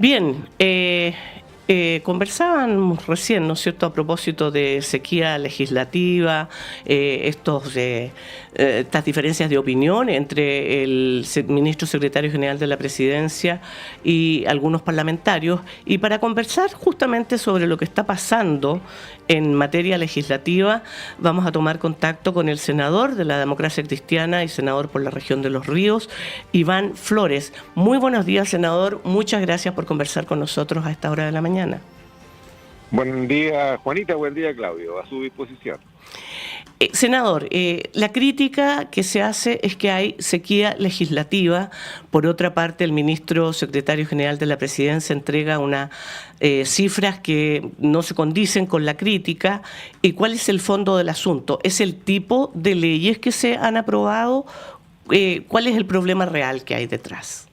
Bien, conversaban recién, ¿no es cierto?, a propósito de sequía legislativa, estas diferencias de opinión entre el ministro secretario general de la Presidencia y algunos parlamentarios, y para conversar justamente sobre lo que está pasando en materia legislativa, vamos a tomar contacto con el senador de la Democracia Cristiana y senador por la región de Los Ríos, Iván Flores. Muy buenos días, senador. Muchas gracias por conversar con nosotros a esta hora de la mañana. Buen día, Juanita, buen día, Claudio, a su disposición. Senador, la crítica que se hace es que hay sequía legislativa. Por otra parte, el ministro secretario general de la Presidencia entrega unas cifras que no se condicen con la crítica. ¿Y cuál es el fondo del asunto? ¿Es el tipo de leyes que se han aprobado? ¿Cuál es el problema real que hay detrás?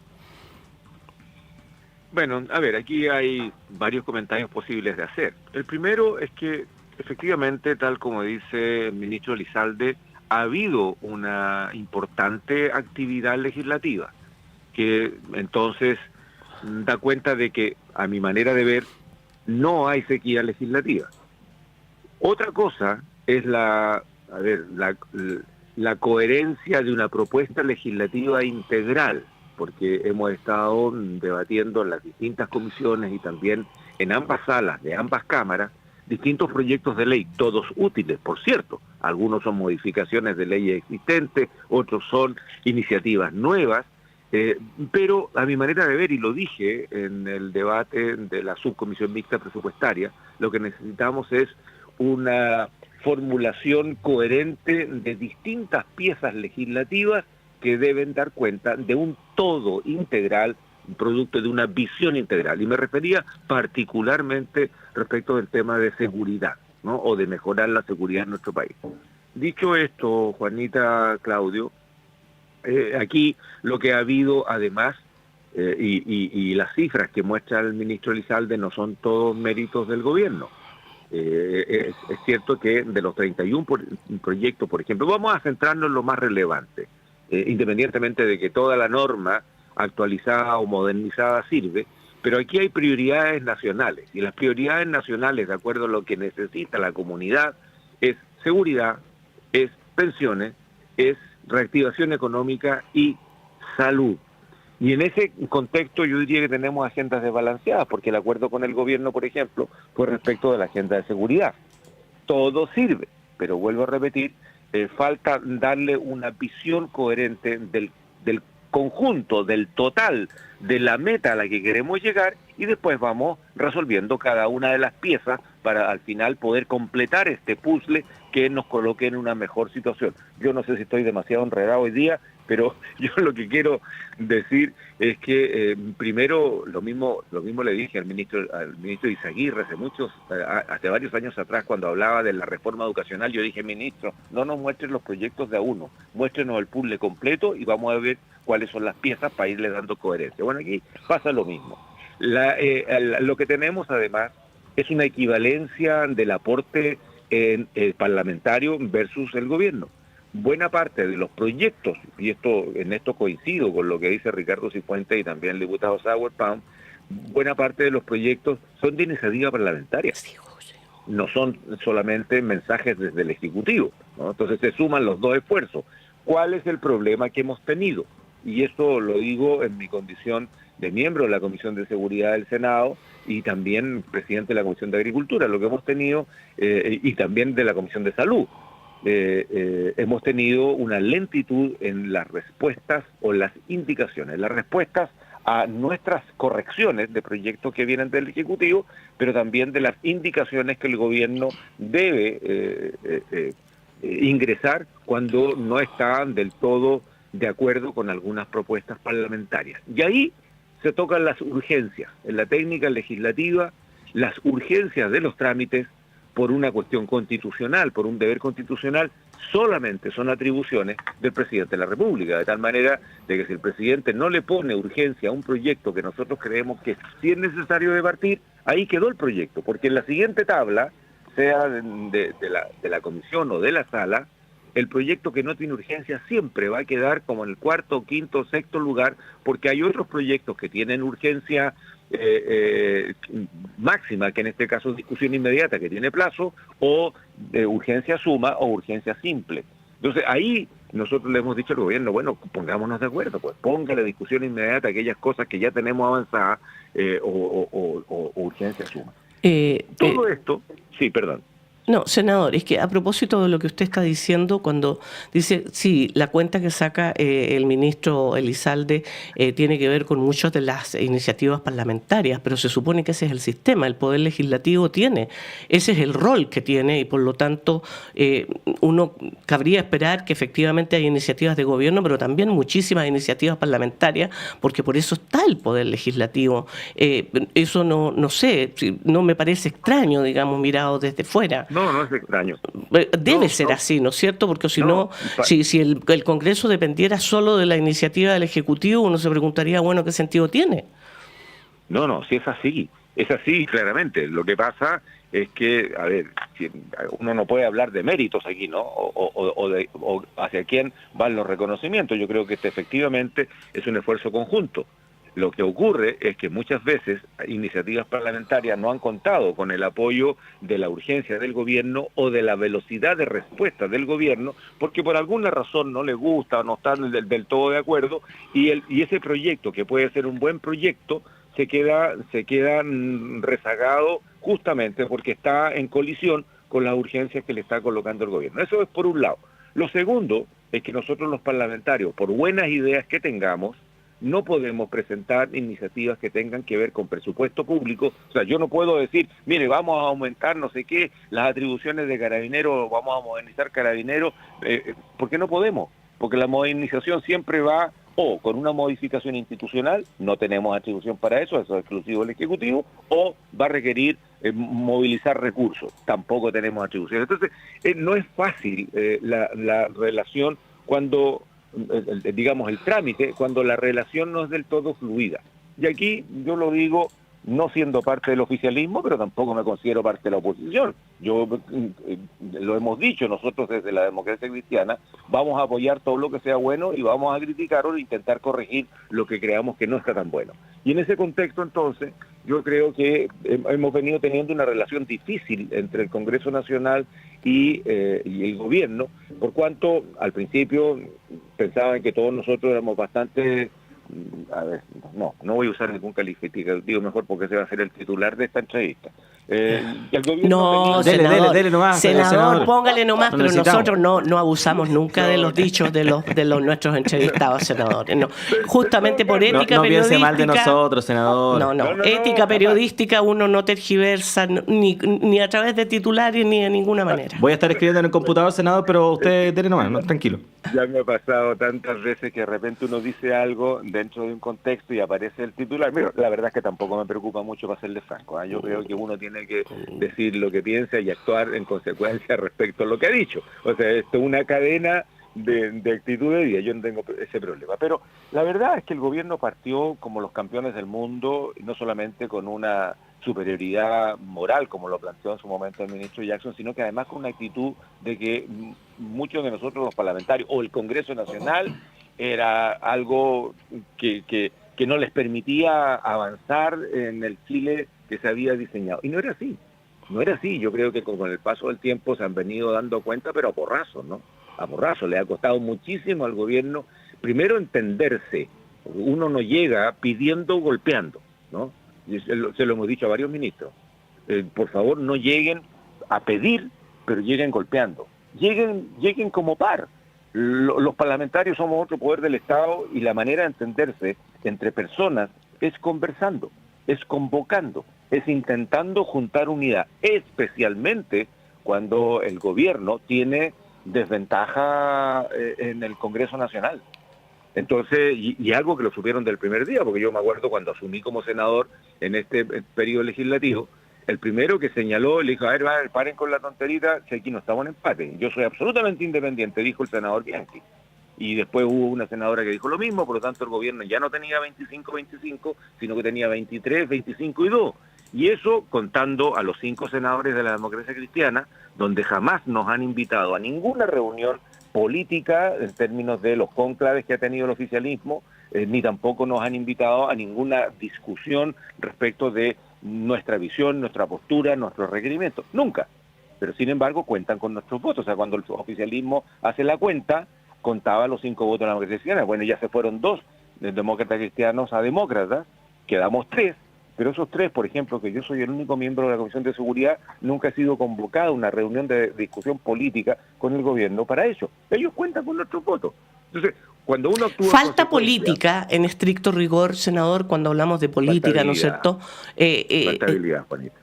Bueno, a ver, aquí hay varios comentarios posibles de hacer. El primero es que, efectivamente, tal como dice el ministro Elizalde, ha habido una importante actividad legislativa, que entonces da cuenta de que, a mi manera de ver, no hay sequía legislativa. Otra cosa es la coherencia de una propuesta legislativa integral, porque hemos estado debatiendo en las distintas comisiones y también en ambas salas de ambas cámaras distintos proyectos de ley, todos útiles, por cierto. Algunos son modificaciones de leyes existentes, otros son iniciativas nuevas, pero a mi manera de ver, y lo dije en el debate de la subcomisión mixta presupuestaria, lo que necesitamos es una formulación coherente de distintas piezas legislativas que deben dar cuenta de un todo integral, producto de una visión integral. Y me refería particularmente respecto del tema de seguridad, ¿no?, o de mejorar la seguridad en nuestro país. Dicho esto, Juanita, Claudio, aquí lo que ha habido además, y las cifras que muestra el ministro Elizalde no son todos méritos del gobierno. Es cierto que de los 31 proyectos, por ejemplo, vamos a centrarnos en lo más relevante, independientemente de que toda la norma actualizada o modernizada sirve, pero aquí hay prioridades nacionales, y las prioridades nacionales, de acuerdo a lo que necesita la comunidad, es seguridad, es pensiones, es reactivación económica y salud. Y en ese contexto yo diría que tenemos agendas desbalanceadas, porque el acuerdo con el gobierno, por ejemplo, fue respecto de la agenda de seguridad. Todo sirve, pero vuelvo a repetir, falta darle una visión coherente del conjunto, del total, de la meta a la que queremos llegar, y después vamos resolviendo cada una de las piezas para al final poder completar este puzzle que nos coloque en una mejor situación. Yo no sé si estoy demasiado enredado hoy día, pero yo lo que quiero decir es que primero lo mismo le dije al ministro Izaguirre hace varios años atrás, cuando hablaba de la reforma educacional. Yo dije: ministro, no nos muestres los proyectos de a uno, muéstrenos el puzzle completo y vamos a ver cuáles son las piezas para irle dando coherencia. Bueno, aquí pasa lo mismo. Lo que tenemos además es una equivalencia del aporte parlamentario versus el gobierno. Buena parte de los proyectos, y en esto coincido con lo que dice Ricardo Cifuentes y también el diputado Sauerbaum, buena parte de los proyectos son de iniciativa parlamentaria, no son solamente mensajes desde el Ejecutivo, ¿no? Entonces se suman los dos esfuerzos. ¿Cuál es el problema que hemos tenido? Y esto lo digo en mi condición de miembro de la Comisión de Seguridad del Senado y también presidente de la Comisión de Agricultura. Lo que hemos tenido, y también de la Comisión de Salud, hemos tenido una lentitud en las respuestas o las indicaciones, las respuestas a nuestras correcciones de proyectos que vienen del Ejecutivo, pero también de las indicaciones que el gobierno debe ingresar cuando no están del todo de acuerdo con algunas propuestas parlamentarias. Y ahí se tocan las urgencias, en la técnica legislativa, las urgencias de los trámites por una cuestión constitucional, por un deber constitucional, solamente son atribuciones del presidente de la República, de tal manera de que si el presidente no le pone urgencia a un proyecto que nosotros creemos que sí es necesario debatir, ahí quedó el proyecto, porque en la siguiente tabla, sea de la comisión o de la sala, el proyecto que no tiene urgencia siempre va a quedar como en el cuarto, quinto, sexto lugar, porque hay otros proyectos que tienen urgencia máxima, que en este caso es discusión inmediata, que tiene plazo, o urgencia suma o urgencia simple. Entonces ahí nosotros le hemos dicho al gobierno, bueno, pongámonos de acuerdo, pues ponga la discusión inmediata aquellas cosas que ya tenemos avanzadas o urgencia suma. Todo esto, sí, perdón. No, senador, es que a propósito de lo que usted está diciendo, cuando dice, sí, la cuenta que saca el ministro Elizalde tiene que ver con muchas de las iniciativas parlamentarias, pero se supone que ese es el sistema, el Poder Legislativo tiene, ese es el rol que tiene y por lo tanto uno cabría esperar que efectivamente hay iniciativas de gobierno, pero también muchísimas iniciativas parlamentarias, porque por eso está el Poder Legislativo. Eso no sé, no me parece extraño, digamos, mirado desde fuera. No es extraño. Debe ser así, ¿no es cierto? Porque si no, si el Congreso dependiera solo de la iniciativa del Ejecutivo, uno se preguntaría, bueno, ¿qué sentido tiene? No, si es así claramente. Lo que pasa es que, a ver, uno no puede hablar de méritos aquí, ¿no? O hacia quién van los reconocimientos. Yo creo que efectivamente es un esfuerzo conjunto. Lo que ocurre es que muchas veces iniciativas parlamentarias no han contado con el apoyo de la urgencia del gobierno o de la velocidad de respuesta del gobierno, porque por alguna razón no les gusta o no están del todo de acuerdo, y ese proyecto, que puede ser un buen proyecto, se queda rezagado justamente porque está en colisión con las urgencias que le está colocando el gobierno. Eso es por un lado. Lo segundo es que nosotros los parlamentarios, por buenas ideas que tengamos, no podemos presentar iniciativas que tengan que ver con presupuesto público. O sea, yo no puedo decir, mire, vamos a aumentar no sé qué, las atribuciones de Carabineros, vamos a modernizar Carabineros, porque no podemos, porque la modernización siempre va o con una modificación institucional, no tenemos atribución para eso es exclusivo del Ejecutivo, o va a requerir movilizar recursos, tampoco tenemos atribución. Entonces, no es fácil la relación cuando digamos, el trámite, cuando la relación no es del todo fluida. Y aquí yo lo digo no siendo parte del oficialismo, pero tampoco me considero parte de la oposición. Yo lo hemos dicho, nosotros desde la Democracia Cristiana vamos a apoyar todo lo que sea bueno y vamos a criticar o intentar corregir lo que creamos que no está tan bueno. Y en ese contexto, entonces, yo creo que hemos venido teniendo una relación difícil entre el Congreso Nacional y el gobierno, por cuanto al principio pensaban que todos nosotros éramos bastante... A ver, no voy a usar ningún calificativo mejor porque ese va a ser el titular de esta entrevista. No, dele nomás, senador, póngale nomás, pero nosotros no abusamos nunca de los dichos de los nuestros entrevistados, senadores. No, justamente por ética periodística. No piense mal de nosotros, senador. No. Ética periodística uno no tergiversa ni a través de titulares ni de ninguna manera. Voy a estar escribiendo en el computador, senador, pero usted dele nomás, no, tranquilo. Ya me ha pasado tantas veces que de repente uno dice algo dentro de un contexto y aparece el titular. Mira, la verdad es que tampoco me preocupa mucho, para serle franco. Yo creo que uno tiene que decir lo que piensa y actuar en consecuencia respecto a lo que ha dicho. O sea, esto es una cadena de actitud de vida, yo no tengo ese problema. Pero la verdad es que el gobierno partió como los campeones del mundo, no solamente con una superioridad moral, como lo planteó en su momento el ministro Jackson, sino que además con una actitud de que muchos de nosotros los parlamentarios o el Congreso Nacional era algo que no les permitía avanzar en el Chile que se había diseñado. Y no era así. Yo creo que con el paso del tiempo se han venido dando cuenta, pero a porrazos, ¿no? A porrazos. Le ha costado muchísimo al gobierno, primero entenderse. Uno no llega pidiendo, golpeando, ¿no? Se lo hemos dicho a varios ministros. Por favor, no lleguen a pedir, pero lleguen golpeando. Lleguen como par. Los parlamentarios somos otro poder del Estado y la manera de entenderse entre personas es conversando, es convocando, es intentando juntar unidad, especialmente cuando el gobierno tiene desventaja en el Congreso Nacional. Entonces, y algo que lo supieron del primer día, porque yo me acuerdo cuando asumí como senador en este periodo legislativo, el primero que señaló, le dijo, a ver, paren con la tonterita, que aquí no estamos en empate. Yo soy absolutamente independiente, dijo el senador Bianchi. Y después hubo una senadora que dijo lo mismo, por lo tanto el gobierno ya no tenía 25-25, sino que tenía 23, 25 y 2. Y eso contando a los 5 senadores de la Democracia Cristiana, donde jamás nos han invitado a ninguna reunión política en términos de los cónclaves que ha tenido el oficialismo, ni tampoco nos han invitado a ninguna discusión respecto de nuestra visión, nuestra postura, nuestros requerimientos. Nunca. Pero sin embargo cuentan con nuestros votos. O sea, cuando el oficialismo hace la cuenta, contaba los 5 votos de la democracia cristiana. Bueno, ya se fueron 2 de demócratas cristianos a demócratas, quedamos 3. Pero esos 3, por ejemplo, que yo soy el único miembro de la Comisión de Seguridad, nunca ha sido convocada una reunión de discusión política con el gobierno para eso. Ellos cuentan con nuestros votos. Entonces, cuando uno actúa... Falta política, en estricto rigor, senador, cuando hablamos de política, ¿no es cierto? Faltabilidad, Juanita.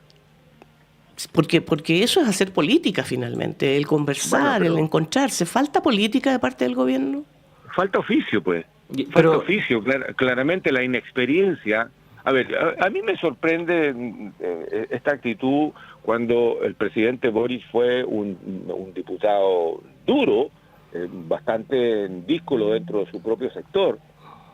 Porque eso es hacer política finalmente, el conversar, el encontrarse. ¿Falta política de parte del gobierno? Falta oficio, pues. Pero... Falta oficio, claramente la inexperiencia. A ver, a mí me sorprende esta actitud cuando el presidente Boris fue un diputado duro, bastante díscolo dentro de su propio sector,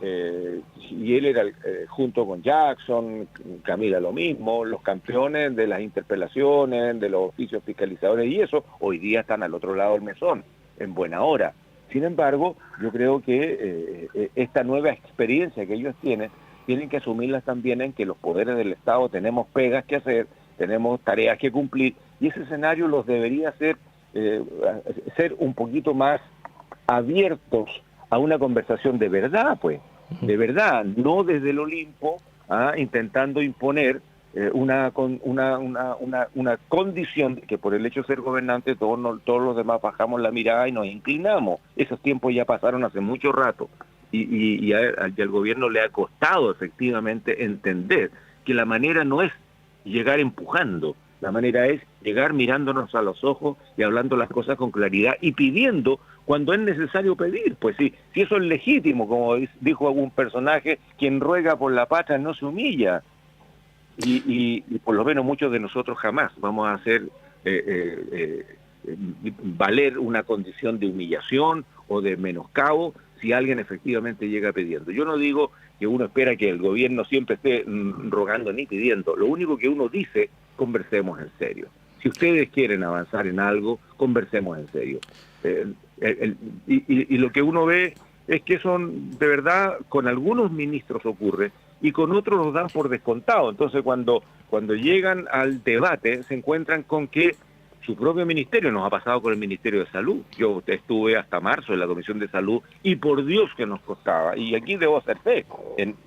y él era, junto con Jackson, Camila lo mismo, los campeones de las interpelaciones, de los oficios fiscalizadores, y eso hoy día están al otro lado del mesón, en buena hora. Sin embargo, yo creo que esta nueva experiencia que ellos tienen que asumirlas también en que los poderes del Estado tenemos pegas que hacer, tenemos tareas que cumplir, y ese escenario los debería hacer ser un poquito más abiertos a una conversación de verdad, pues, de verdad, no desde el Olimpo, intentando imponer una condición que por el hecho de ser gobernante todos los demás bajamos la mirada y nos inclinamos. Esos tiempos ya pasaron hace mucho rato. Y al gobierno le ha costado efectivamente entender que la manera no es llegar empujando, la manera es llegar mirándonos a los ojos y hablando las cosas con claridad y pidiendo cuando es necesario pedir. Pues sí, si eso es legítimo, como dijo algún personaje, quien ruega por la patria no se humilla. Y por lo menos muchos de nosotros jamás vamos a hacer valer una condición de humillación o de menoscabo si alguien efectivamente llega pidiendo. Yo no digo que uno espera que el gobierno siempre esté rogando ni pidiendo. Lo único que uno dice, conversemos en serio. Si ustedes quieren avanzar en algo, conversemos en serio. Y lo que uno ve es que son, de verdad, con algunos ministros ocurre, y con otros los dan por descontado. Entonces, cuando llegan al debate, se encuentran con que su propio ministerio, nos ha pasado con el Ministerio de Salud. Yo estuve hasta marzo en la Comisión de Salud y por Dios que nos costaba. Y aquí debo hacer fe.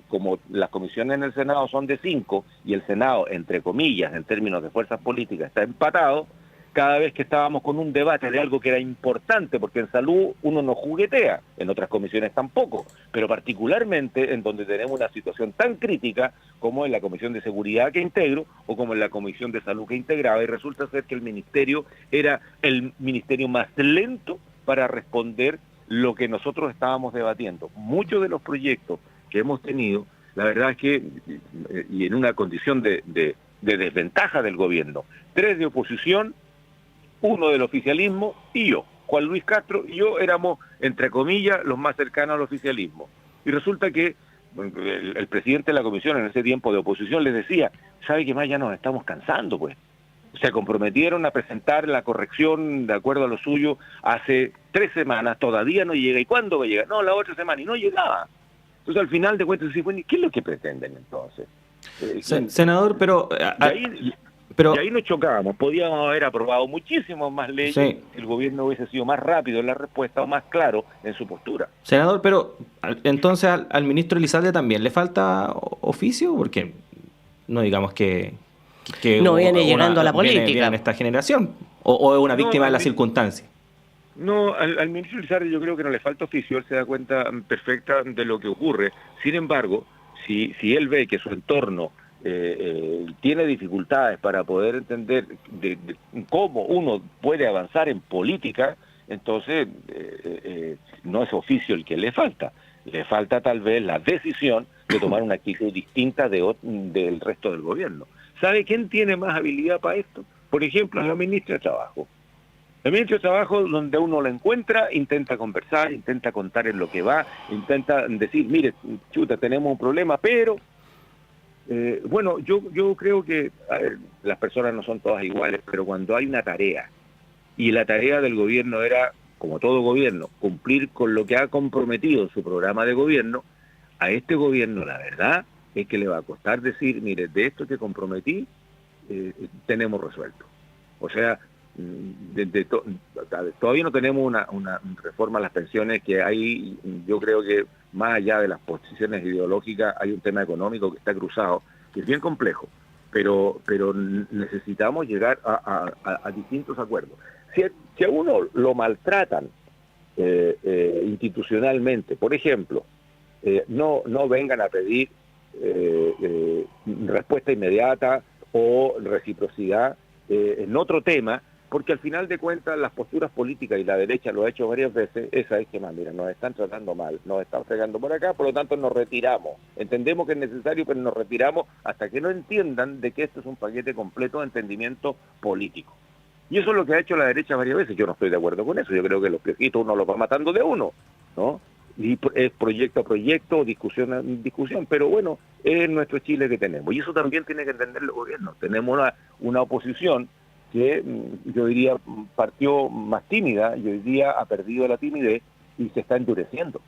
Como las comisiones en el Senado son de 5 y el Senado, entre comillas, en términos de fuerzas políticas, está empatado, cada vez que estábamos con un debate de algo que era importante, porque en salud uno no juguetea, en otras comisiones tampoco, pero particularmente en donde tenemos una situación tan crítica como en la Comisión de Seguridad que integro o como en la Comisión de Salud que integraba, y resulta ser que el ministerio era el ministerio más lento para responder lo que nosotros estábamos debatiendo. Muchos de los proyectos que hemos tenido, la verdad es que, y en una condición de desventaja del gobierno, 3 de oposición, 1 del oficialismo y yo, Juan Luis Castro y yo éramos, entre comillas, los más cercanos al oficialismo. Y resulta que el presidente de la comisión en ese tiempo de oposición les decía, ¿sabe qué más? Ya nos estamos cansando, pues. Se comprometieron a presentar la corrección de acuerdo a lo suyo hace 3 semanas, todavía no llega. ¿Y cuándo va a llegar? No, la otra semana, y no llegaba. Entonces al final de cuentas, bueno, ¿qué es lo que pretenden entonces? Senador, pero... Y ahí nos chocábamos, podíamos haber aprobado muchísimas más leyes, sí. El gobierno hubiese sido más rápido en la respuesta o más claro en su postura. Senador, pero entonces al ministro Elizalde también le falta oficio, porque no digamos que no viene llegando a la política. Viene en esta generación, o es una víctima de las circunstancias. No, al ministro Elizalde yo creo que no le falta oficio, él se da cuenta perfecta de lo que ocurre. Sin embargo, si él ve que su entorno tiene dificultades para poder entender de cómo uno puede avanzar en política, entonces no es oficio el que le falta tal vez la decisión de tomar una actitud distinta del resto del gobierno. ¿Sabe quién tiene más habilidad para esto? Por ejemplo, la ministra de Trabajo. El ministro de Trabajo, donde uno lo encuentra, intenta conversar, intenta contar en lo que va, intenta decir, mire, chuta, tenemos un problema, pero... bueno, yo creo que las personas no son todas iguales, pero cuando hay una tarea, y la tarea del gobierno era como todo gobierno, cumplir con lo que ha comprometido en su programa de gobierno, a este gobierno la verdad es que le va a costar decir, mire, de esto que comprometí, tenemos resuelto. O sea, todavía no tenemos una reforma a las pensiones, que hay, yo creo que más allá de las posiciones ideológicas, hay un tema económico que está cruzado, que es bien complejo, pero necesitamos llegar a distintos acuerdos. Si a uno lo maltratan institucionalmente, por ejemplo, no vengan a pedir respuesta inmediata o reciprocidad en otro tema, porque al final de cuentas las posturas políticas, y la derecha lo ha hecho varias veces, esa es que más, mira, nos están tratando mal, nos están fregando por acá, por lo tanto nos retiramos. Entendemos que es necesario, pero nos retiramos hasta que no entiendan de que esto es un paquete completo de entendimiento político. Y eso es lo que ha hecho la derecha varias veces. Yo no estoy de acuerdo con eso. Yo creo que los piojitos uno los va matando de uno, ¿no? Y es proyecto a proyecto, discusión a discusión, pero bueno, es nuestro Chile que tenemos. Y eso también tiene que entender el gobierno. Tenemos una oposición que yo diría partió más tímida y hoy día ha perdido la timidez y se está endureciendo.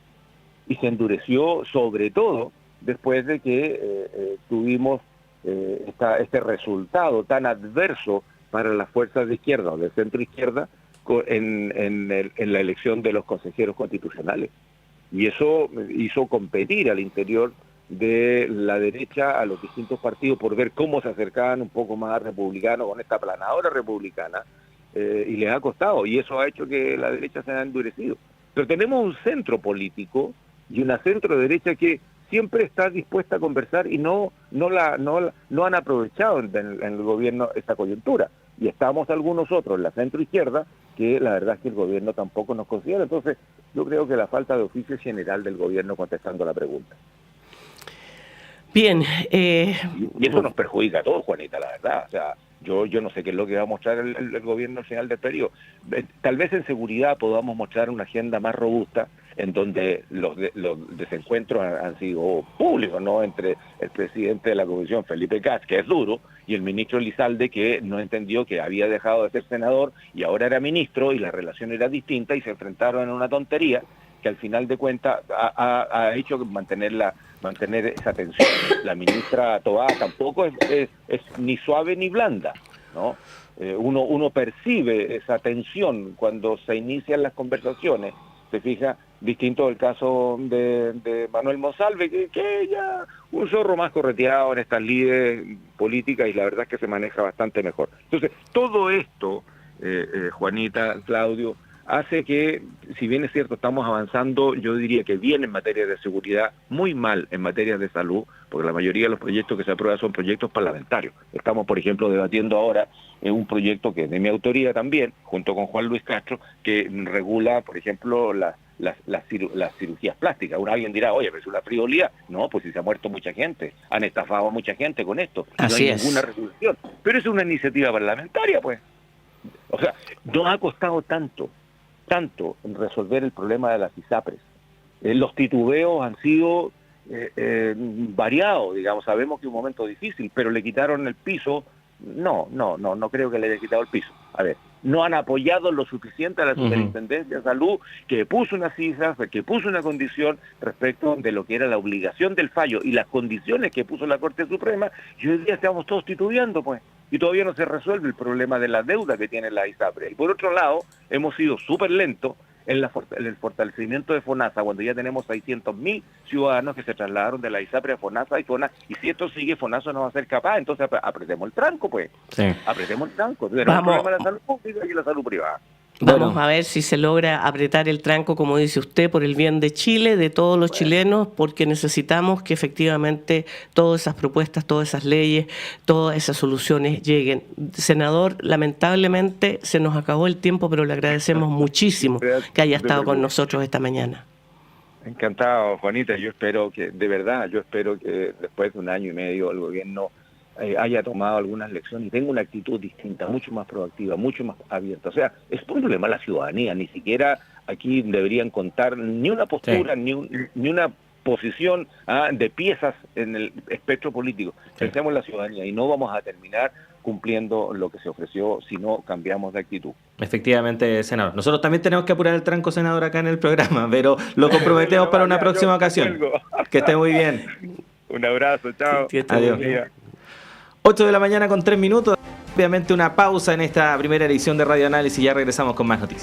Y se endureció sobre todo después de que tuvimos este resultado tan adverso para las fuerzas de izquierda o de centro izquierda en la elección de los consejeros constitucionales. Y eso hizo competir al interior de la derecha a los distintos partidos por ver cómo se acercaban un poco más a republicanos con esta planadora republicana, y les ha costado, y eso ha hecho que la derecha se haya endurecido. Pero tenemos un centro político y una centro derecha que siempre está dispuesta a conversar y no han aprovechado en el gobierno esta coyuntura. Y estamos algunos otros en la centro izquierda que la verdad es que el gobierno tampoco nos considera. Entonces yo creo que la falta de oficio es general del gobierno, contestando la pregunta. Bien. Y eso nos perjudica a todos, Juanita, la verdad. O sea, yo no sé qué es lo que va a mostrar el gobierno al final del periodo. Tal vez en seguridad podamos mostrar una agenda más robusta, en donde los desencuentros han sido públicos, ¿no? Entre el presidente de la Comisión, Felipe Katz, que es duro, y el ministro Elizalde, que no entendió que había dejado de ser senador y ahora era ministro, y la relación era distinta, y se enfrentaron en una tontería que al final de cuentas ha hecho mantener esa tensión. La ministra Tobá tampoco es ni suave ni blanda, ¿no? Uno percibe esa tensión cuando se inician las conversaciones, se fija, distinto del caso de Manuel Monsalve, que ya un zorro más correteado en estas lides políticas, y la verdad es que se maneja bastante mejor. Entonces, todo esto, Juanita, Claudio, hace que, si bien es cierto, estamos avanzando, yo diría que bien en materia de seguridad, muy mal en materia de salud, porque la mayoría de los proyectos que se aprueban son proyectos parlamentarios. Estamos, por ejemplo, debatiendo ahora un proyecto que es de mi autoría también, junto con Juan Luis Castro, que regula, por ejemplo, las cirugías plásticas. Alguien dirá, oye, pero es una frivolidad. No, pues si se ha muerto mucha gente, han estafado a mucha gente con esto, y no hay ninguna resolución. Pero es una iniciativa parlamentaria, pues. O sea, no ha costado tanto resolver el problema de las ISAPRES. Los titubeos han sido variados, digamos. Sabemos que es un momento difícil, pero le quitaron el piso. No creo que le haya quitado el piso. A ver, no han apoyado lo suficiente a la Superintendencia de Salud, que puso unas cifras, que puso una condición respecto de lo que era la obligación del fallo y las condiciones que puso la Corte Suprema, y hoy día estamos todos titubeando, pues. Y todavía no se resuelve el problema de la deuda que tiene la ISAPRE. Y por otro lado, hemos sido súper lentos en el fortalecimiento de FONASA, cuando ya tenemos 600.000 ciudadanos que se trasladaron de la ISAPRE a FONASA, y si esto sigue, FONASA no va a ser capaz. Entonces apretemos el tranco, pues. Sí. Apretemos el tranco. Tenemos el problema de la salud pública y la salud privada. Vamos a ver si se logra apretar el tranco, como dice usted, por el bien de Chile, de todos los chilenos, porque necesitamos que efectivamente todas esas propuestas, todas esas leyes, todas esas soluciones lleguen. Senador, lamentablemente se nos acabó el tiempo, pero le agradecemos muchísimo que haya estado con nosotros esta mañana. Encantado, Juanita. Yo espero que después de un año y medio el gobierno haya tomado algunas lecciones y tenga una actitud distinta, mucho más proactiva, mucho más abierta. O sea, es un problema la ciudadanía, ni siquiera aquí deberían contar ni una postura, ni una posición de piezas en el espectro político. Pensemos en la ciudadanía y no vamos a terminar cumpliendo lo que se ofreció si no cambiamos de actitud. Efectivamente, senador. Nosotros también tenemos que apurar el tranco, senador, acá en el programa, pero lo comprometemos para una próxima ocasión. Que esté muy bien. Un abrazo, chao. Adiós. 8 de la mañana con 3 minutos. Obviamente una pausa en esta primera edición de Radio Análisis y ya regresamos con más noticias.